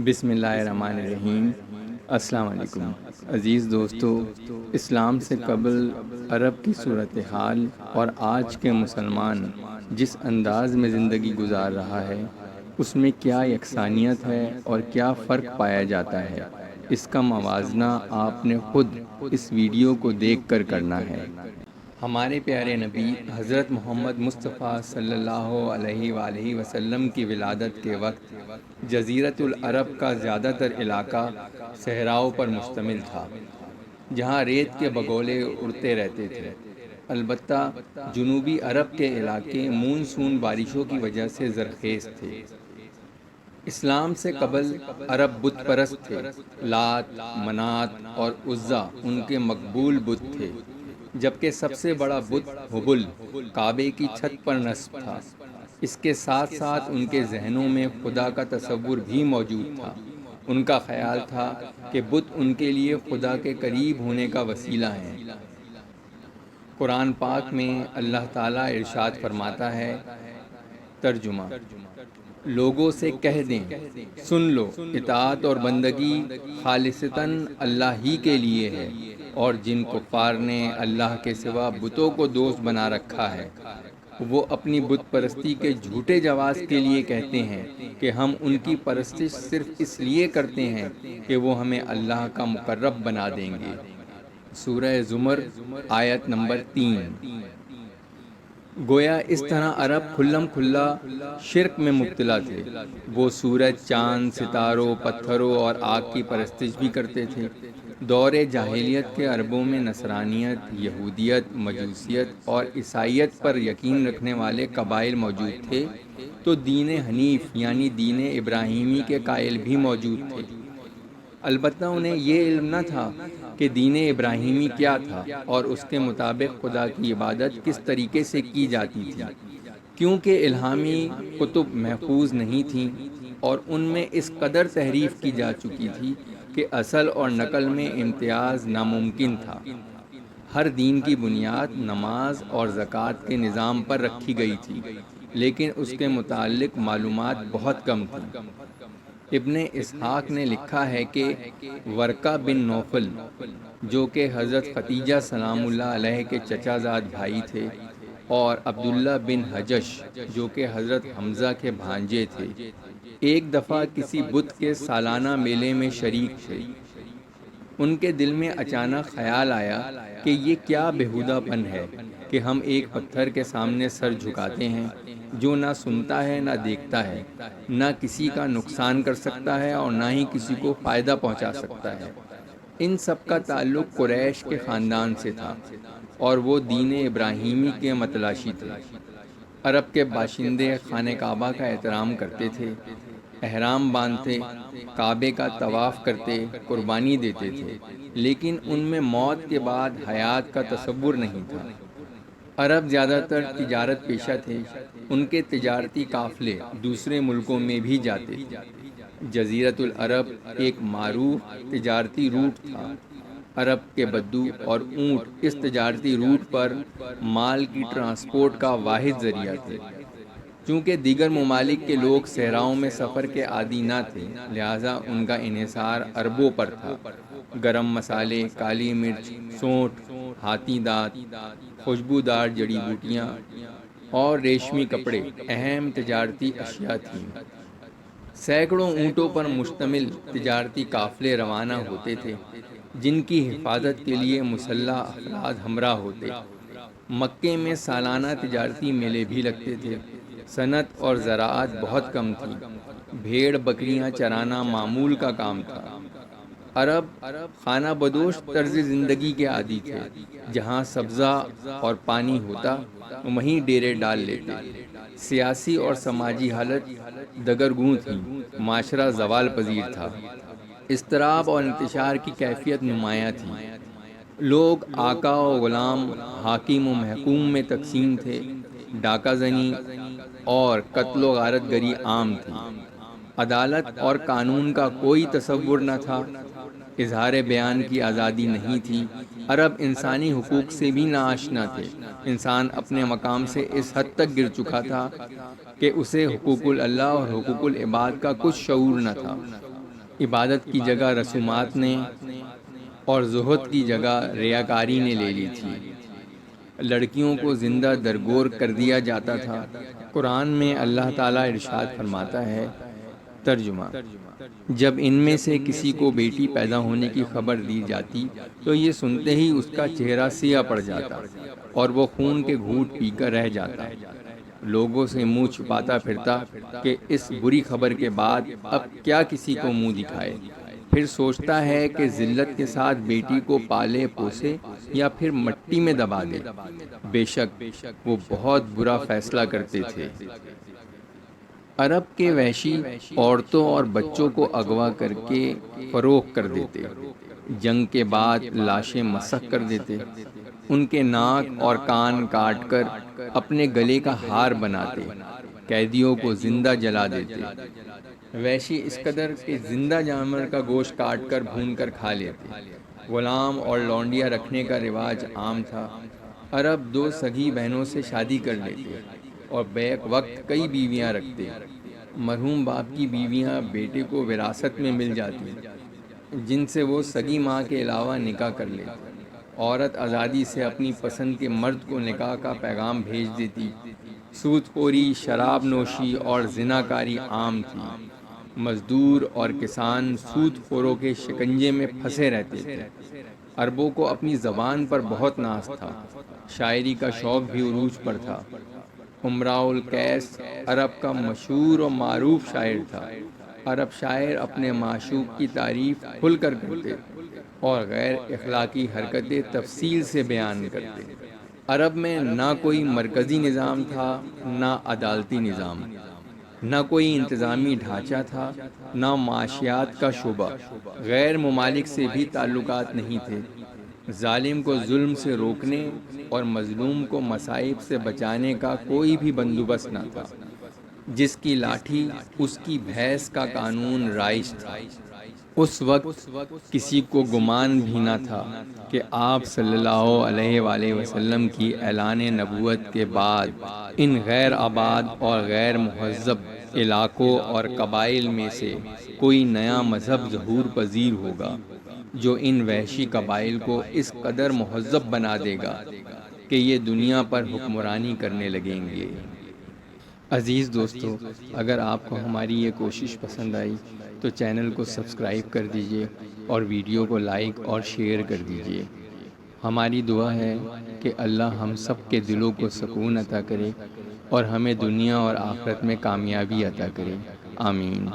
بسم اللہ الرحمن الرحیم۔ السلام علیکم عزیز دوستو، اسلام سے قبل عرب کی صورتحال اور آج کے مسلمان جس انداز میں زندگی گزار رہا ہے اس میں کیا یکسانیت ہے اور کیا فرق پایا جاتا ہے، اس کا موازنہ آپ نے خود اس ویڈیو کو دیکھ کر کرنا ہے۔ ہمارے پیارے نبی حضرت محمد مصطفیٰ صلی اللہ علیہ وآلہ وسلم کی ولادت کے وقت جزیرۃ العرب کا زیادہ تر علاقہ صحراؤں پر مشتمل تھا، جہاں ریت کے بگولے اڑتے رہتے تھے۔ البتہ جنوبی عرب کے علاقے مونسون بارشوں کی وجہ سے زرخیز تھے۔ اسلام سے قبل عرب بت پرست تھے۔ لات، منات اور عزا ان کے مقبول بت تھے، جبکہ سب سے بڑا بت ہبل کعبے کی چھت پر نصب تھا۔ اس کے ساتھ ساتھ ان کے ذہنوں میں خدا کا تصور بھی موجود تھا۔ ان کا خیال تھا کہ بت ان کے لیے خدا کے قریب ہونے کا وسیلہ ہیں۔ قرآن پاک میں اللہ تعالیٰ ارشاد فرماتا ہے، ترجمہ: لوگوں سے کہہ دیں، سن لو، اطاعت اور بندگی خالصتاً اللہ ہی کے لیے ہے، اور جن کفار نے اللہ کے سوا بتوں کو دوست بنا رکھا ہے وہ اپنی بت پرستی کے جھوٹے جواز کے لیے کہتے ہیں کہ ہم ان کی پرستش صرف اس لیے کرتے ہیں کہ وہ ہمیں اللہ کا مقرب بنا دیں گے۔ سورہ زمر آیت نمبر 3۔ گویا اس طرح عرب کھلم کھلا شرک میں مبتلا تھے۔ وہ سورج، چاند، ستاروں، پتھروں اور آگ کی پرستش بھی کرتے تھے۔ دور جاہلیت کے عربوں میں نصرانیت، یہودیت، مجوسیت اور عیسائیت پر یقین رکھنے والے قبائل موجود تھے، تو دین حنیف یعنی دین ابراہیمی کے قائل بھی موجود تھے۔ البتہ انہیں یہ علم نہ تھا کہ دین ابراہیمی کیا تھا اور اس کے مطابق خدا کی عبادت کس طریقے سے کی جاتی تھی، کیونکہ الہامی کتب محفوظ نہیں تھیں اور ان میں اس قدر تحریف کی جا چکی تھی کہ اصل اور نقل میں امتیاز ناممکن تھا۔ ہر دین کی بنیاد نماز اور زکوٰۃ کے نظام پر رکھی گئی تھی، لیکن اس کے متعلق معلومات بہت کم تھیں۔ ابن اسحاق نے لکھا ہے کہ ورقہ بن نوفل، جو کہ حضرت خدیجہ سلام اللہ علیہ کے چچا زاد بھائی تھے، اور عبداللہ بن حجش، جو کہ حضرت حمزہ کے بھانجے تھے، ایک دفعہ کسی بت کے سالانہ میلے میں شریک تھے۔ ان کے دل میں اچانک خیال آیا کہ یہ کیا بیہودہ پن ہے کہ ہم ایک پتھر کے سامنے سر جھکاتے ہیں جو نہ سنتا ہے نہ دیکھتا ہے، نہ کسی کا نقصان کر سکتا ہے اور نہ ہی کسی کو فائدہ پہنچا سکتا ہے۔ ان سب کا تعلق قریش کے خاندان سے تھا اور وہ دین ابراہیمی کے متلاشی تھے۔ عرب کے باشندے خانہ کعبہ کا احترام کرتے تھے، احرام باندھتے، کعبے کا طواف کرتے، قربانی دیتے تھے، لیکن ان میں موت کے بعد حیات کا تصور نہیں تھا۔ عرب زیادہ تر تجارت پیشہ تھے، ان کے تجارتی قافلے دوسرے ملکوں میں بھی جاتے تھے۔ جزیرۃ العرب ایک معروف تجارتی روٹ تھا۔ عرب کے بدو اور اونٹ اس تجارتی روٹ پر مال کی ٹرانسپورٹ کا واحد ذریعہ تھے۔ چونکہ دیگر ممالک کے لوگ صحراؤں میں سفر کے عادی نہ تھے، لہٰذا ان کا انحصار عربوں پر تھا۔ گرم مسالے، کالی مرچ، سونٹھ، ہاتھی دانت، خوشبودار جڑی بوٹیاں اور ریشمی کپڑے اہم تجارتی اشیاء تھیں۔ سینکڑوں اونٹوں پر مشتمل تجارتی قافلے روانہ ہوتے تھے، جن کی حفاظت کے لیے مسلح افراد ہمراہ ہوتے۔ مکے میں سالانہ تجارتی میلے بھی لگتے تھے۔ صنعت اور زراعت بہت کم تھی، بھیڑ بکریاں چرانا معمول کا کام تھا۔ عرب خانہ بدوش طرز زندگی کے عادی تھے، جہاں سبزہ اور پانی ہوتا وہیں ڈیرے ڈال لیتے۔ سیاسی اور سماجی حالت دگرگوں تھی، معاشرہ زوال پذیر تھا، اضطراب اور انتشار کی کیفیت نمایاں تھی۔ لوگ آقا و غلام، حاکم و محکوم میں تقسیم تھے، ڈاکہ زنی اور قتل و غارت گری عام تھی۔ عدالت اور قانون کا کوئی تصور نہ تھا، اظہار بیان کی آزادی نہیں تھی۔ عرب انسانی حقوق سے بھی ناآشنا تھے۔ انسان اپنے مقام سے اس حد تک گر چکا تھا کہ اسے حقوق اللہ اور حقوق العباد کا کچھ شعور نہ تھا۔ عبادت کی جگہ رسومات نے اور زہد کی جگہ ریاکاری نے لے لی تھی۔ لڑکیوں کو زندہ درگور کر دیا جاتا تھا۔ قرآن میں اللہ تعالیٰ ارشاد فرماتا ہے، ترجمہ: جب ان میں سے کسی کو بیٹی پیدا ہونے کی خبر دی جاتی تو یہ سنتے ہی اس کا چہرہ سیاہ پڑ جاتا اور وہ خون کے گھونٹ پی کر رہ جاتا، لوگوں سے منہ چھپاتا پھرتا کہ اس بری خبر کے بعد اب کیا کسی کو منہ دکھائے۔ پھر سوچتا ہے کہ ذلت کے ساتھ بیٹی کو پالے پوسے یا پھر مٹی میں دبا دے۔ بے شک وہ بہت برا فیصلہ کرتے تھے۔ عرب کے وحشی عورتوں اور بچوں کو اغوا کر کے فروخت کر دیتے، جنگ کے بعد لاشیں مسخ کر دیتے، ان کے ناک اور کان کاٹ کر اپنے گلے کا ہار بناتے، قیدیوں کو زندہ جلا دیتے۔ وحشی اس قدر کہ زندہ جانور کا گوشت کاٹ کر بھون کر کھا لیتے۔ غلام اور لونڈیاں رکھنے کا رواج عام تھا۔ عرب دو سگی بہنوں سے شادی کر لیتے اور بیک وقت کئی بیویاں رکھتے۔ مرحوم باپ کی بیویاں بیٹے کو وراثت میں مل جاتی، جن سے وہ سگی ماں کے علاوہ نکاح کر لیتے۔ عورت آزادی سے اپنی پسند کے مرد کو نکاح کا پیغام بھیج دیتی۔ سود خوری، شراب نوشی اور زناکاری عام تھی۔ مزدور اور کسان سود خوروں کے شکنجے میں پھنسے رہتے تھے۔ عربوں کو اپنی زبان پر بہت ناز تھا، شاعری کا شوق بھی عروج پر تھا۔ امراء القیس عرب کا مشہور و معروف شاعر تھا۔ عرب شاعر اپنے معشوق کی تعریف کھل کر کرتے اور غیر اخلاقی حرکتیں تفصیل سے بیان کرتے۔ عرب میں نہ کوئی مرکزی نظام تھا، نہ عدالتی نظام، نہ کوئی انتظامی ڈھانچہ تھا، نہ معاشیات کا شعبہ۔ غیر ممالک سے بھی تعلقات نہیں تھے۔ ظالم کو ظلم سے روکنے اور مظلوم کو مصائب سے بچانے کا کوئی بھی بندوبست نہ تھا۔ جس کی لاٹھی اس کی بھینس کا قانون رائج تھا۔ اس وقت کسی کو گمان بھی نہ تھا کہ آپ صلی اللہ علیہ وآلہ وسلم کی اعلان نبوت کے بعد ان غیر آباد اور غیر مہذب علاقوں اور قبائل میں سے کوئی نیا مذہب ظہور پذیر ہوگا جو ان وحشی قبائل کو اس قدر مہذب بنا دے گا کہ یہ دنیا پر حکمرانی کرنے لگیں گے۔ عزیز دوستو، اگر آپ کو ہماری یہ کوشش پسند آئی تو چینل کو سبسکرائب کر دیجئے اور ویڈیو کو لائک اور شیئر کر دیجئے۔ ہماری دعا ہے کہ اللہ ہم سب کے دلوں کو سکون عطا کرے اور ہمیں دنیا اور آخرت میں کامیابی عطا کرے۔ آمین۔